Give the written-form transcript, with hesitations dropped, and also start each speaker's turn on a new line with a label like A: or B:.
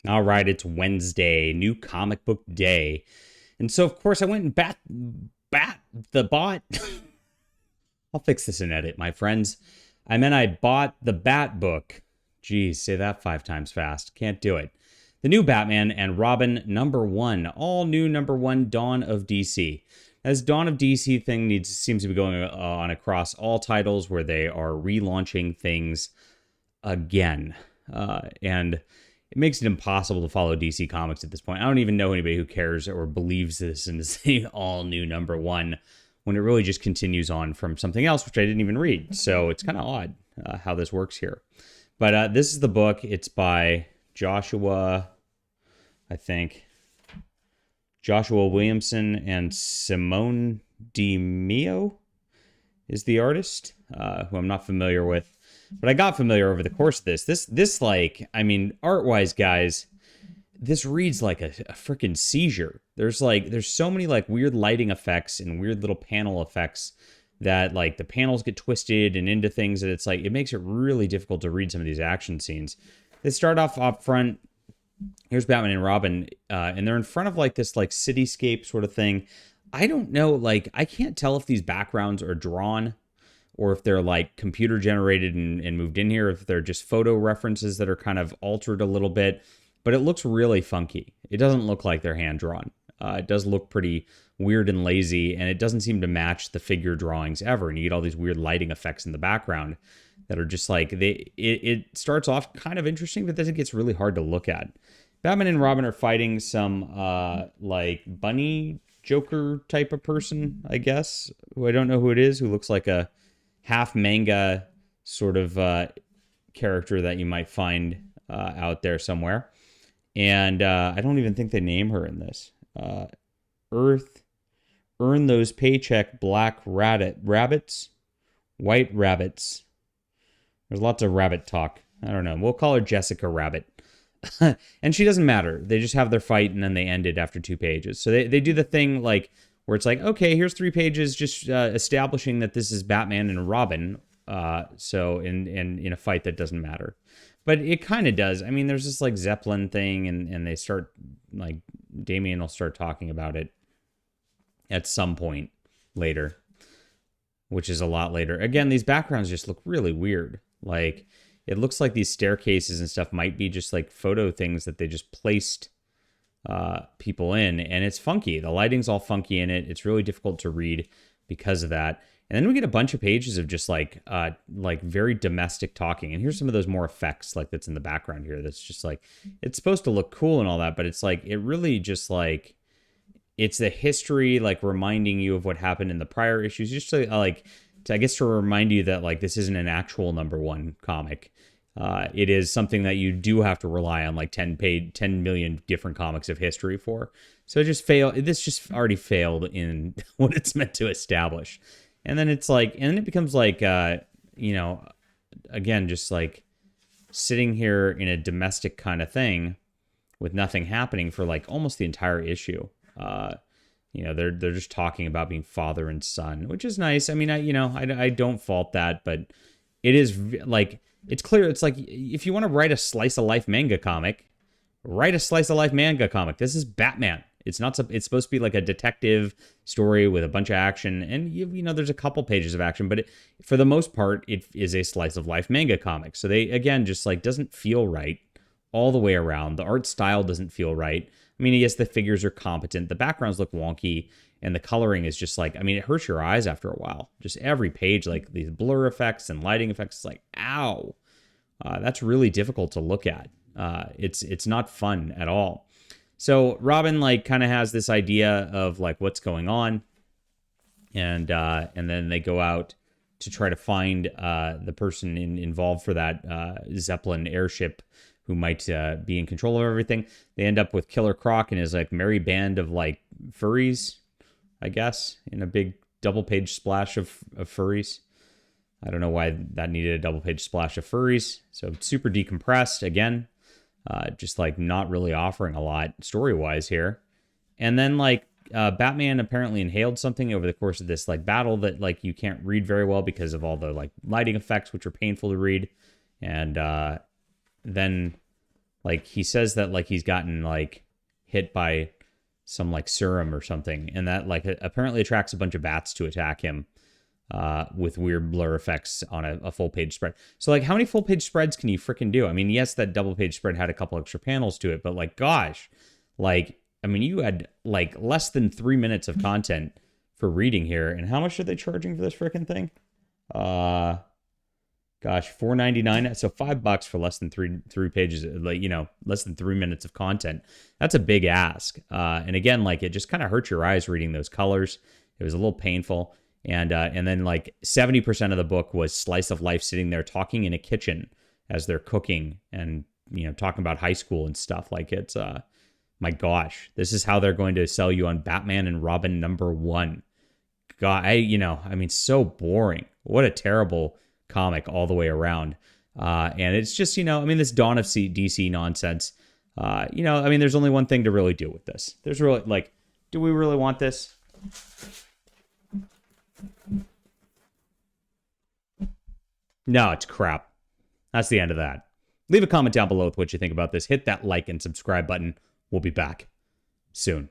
A: All right, it's Wednesday, new comic book day. And so, of course, I went and bat the bot. I'll fix this in edit, my friends. I bought the Bat book. Geez, say that 5 times fast. Can't do it. The new Batman and Robin #1. All new #1, Dawn of DC. This Dawn of DC thing seems to be going on across all titles where they are relaunching things again. And it makes it impossible to follow DC Comics at this point. I don't even know anybody who cares or believes this and is the all new #1 when it really just continues on from something else, which I didn't even read. So it's kind of odd how this works here. But this is the book. It's by Joshua Williamson and Simone DiMeo is the artist, who I'm not familiar with. But I got familiar over the course of this. Art-wise, guys, this reads like a freaking seizure. There's so many weird lighting effects and weird little panel effects that the panels get twisted and into things that it makes it really difficult to read some of these action scenes. They start off up front. Here's Batman and Robin, and they're in front of this cityscape sort of thing. I don't know, I can't tell if these backgrounds are drawn or if they're computer generated and moved in here, if they're just photo references that are kind of altered a little bit, but it looks really funky. It doesn't look like they're hand drawn. It does look pretty weird and lazy, and it doesn't seem to match the figure drawings ever. And you get all these weird lighting effects in the background that are just it starts off kind of interesting, but then it gets really hard to look at. Batman and Robin are fighting some bunny Joker type of person, I guess, who I don't know who it is, who looks like a half manga sort of character that you might find out there somewhere. And I don't even think they name her in this. Earth, earn those paycheck black rabbits, white rabbits. There's lots of rabbit talk. I don't know. We'll call her Jessica Rabbit. And she doesn't matter. They just have their fight and then they end it after 2 pages. So they do the thing where it's okay, here's 3 pages just establishing that this is Batman and Robin. So in a fight that doesn't matter. But it kind of does. I mean, there's this Zeppelin thing and they start Damian will start talking about it at some point later, which is a lot later. Again, these backgrounds just look really weird. It looks like these staircases and stuff might be just photo things that they just placed people in, and it's funky. The lighting's all funky in it. It's really difficult to read because of that. And then we get a bunch of pages of just very domestic talking. And here's some of those more effects that's in the background here. That's just it's supposed to look cool and all that, but it's it really just it's the history, reminding you of what happened in the prior issues, just to I guess to remind you that this isn't an actual #1 comic. It is something that you do have to rely on 10 million different comics of history for. So this just already failed in what it's meant to establish. And then it's and then it becomes again, just sitting here in a domestic kind of thing with nothing happening for almost the entire issue. They're just talking about being father and son, which is nice. I mean, I don't fault that, but it is it's clear. It's if you want to write a slice of life manga comic, write a slice of life manga comic. This is Batman. It's not. It's supposed to be a detective story with a bunch of action, and there's a couple pages of action, but for the most part, it is a slice of life manga comic. So they again just doesn't feel right all the way around. The art style doesn't feel right. I mean, yes, the figures are competent. The backgrounds look wonky, and the coloring is just it hurts your eyes after a while. Just every page, these blur effects and lighting effects, ow. That's really difficult to look at. It's not fun at all. So Robin kind of has this idea of what's going on, and then they go out to try to find the person involved for that Zeppelin airship who might be in control of everything. They end up with Killer Croc and his merry band of furries, I guess, in a big double-page splash of furries. I don't know why that needed a double-page splash of furries. So super decompressed again, just not really offering a lot story-wise here. And then Batman apparently inhaled something over the course of this battle that you can't read very well because of all the lighting effects, which are painful to read. And then Like, he says that, like, he's gotten, like, hit by some, like, serum or something, and that, like, apparently attracts a bunch of bats to attack him with weird blur effects on a full-page spread. So, like, how many full-page spreads can you freaking do? I mean, yes, that double-page spread had a couple extra panels to it, but, like, gosh, like, I mean, you had, like, less than 3 minutes of content for reading here, and how much are they charging for this freaking thing? Gosh, $4.99. So $5 for less than three pages, like, you know, less than 3 minutes of content. That's a big ask. And again, like, it just kind of hurts your eyes reading those colors. It was a little painful. And then, like, 70% of the book was slice of life sitting there talking in a kitchen as they're cooking and, you know, talking about high school and stuff. Like, it's my gosh, this is how they're going to sell you on Batman and Robin #1. God, I mean, so boring. What a terrible comic all the way around. And it's just, you know, I mean, this dawn of DC nonsense. You know, I mean, there's only one thing to really do with this. There's really, like, do we really want this? No, it's crap. That's the end of that. Leave a comment down below with what you think about this. Hit that like and subscribe button. We'll be back soon.